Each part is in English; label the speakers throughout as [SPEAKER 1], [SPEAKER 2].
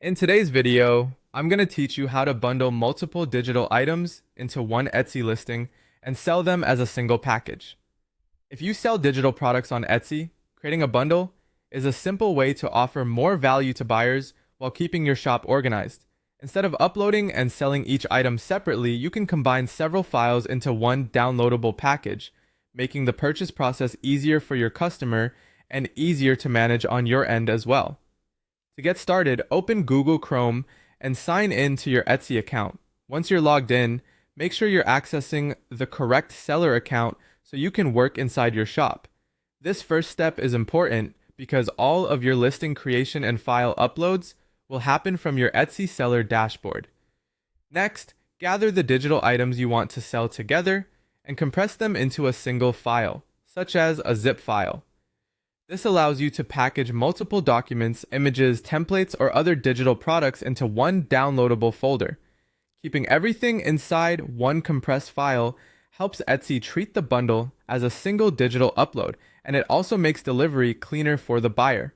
[SPEAKER 1] In today's video, I'm going to teach you how to bundle multiple digital items into one Etsy listing and sell them as a single package. If you sell digital products on Etsy, creating a bundle is a simple way to offer more value to buyers while keeping your shop organized. Instead of uploading and selling each item separately, you can combine several files into one downloadable package, making the purchase process easier for your customer and easier to manage on your end as well. To get started, open Google Chrome and sign in to your Etsy account. Once you're logged in, make sure you're accessing the correct seller account so you can work inside your shop. This first step is important because all of your listing creation and file uploads will happen from your Etsy seller dashboard. Next, gather the digital items you want to sell together and compress them into a single file, such as a zip file. This allows you to package multiple documents, images, templates, or other digital products into one downloadable folder. Keeping everything inside one compressed file helps Etsy treat the bundle as a single digital upload, and it also makes delivery cleaner for the buyer.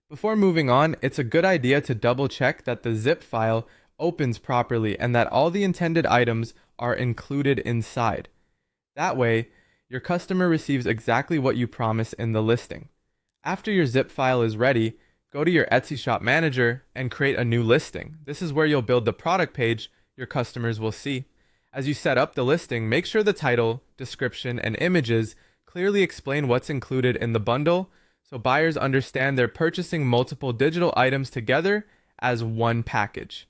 [SPEAKER 1] Before moving on, it's a good idea to double check that the zip file opens properly and that all the intended items are included inside. That way, your customer receives exactly what you promise in the listing. After your zip file is ready, go to your Etsy Shop Manager and create a new listing. This is where you'll build the product page your customers will see. As you set up the listing, make sure the title, description, and images clearly explain what's included in the bundle so buyers understand they're purchasing multiple digital items together as one package.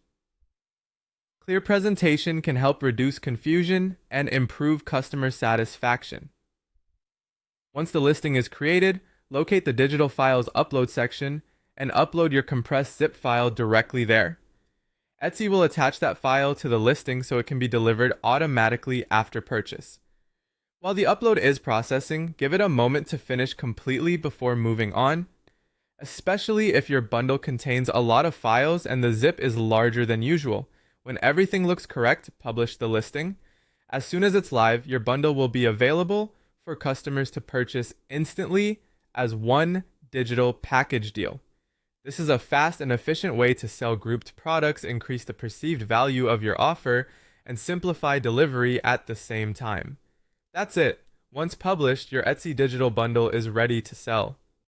[SPEAKER 1] Clear presentation can help reduce confusion and improve customer satisfaction. Once the listing is created, locate the digital files upload section and upload your compressed zip file directly there. Etsy will attach that file to the listing so it can be delivered automatically after purchase. While the upload is processing, give it a moment to finish completely before moving on, especially if your bundle contains a lot of files and the zip is larger than usual. When everything looks correct, publish the listing. As soon as it's live, your bundle will be available for customers to purchase instantly as one digital package deal. This is a fast and efficient way to sell grouped products, increase the perceived value of your offer, and simplify delivery at the same time. That's it. Once published, your Etsy digital bundle is ready to sell.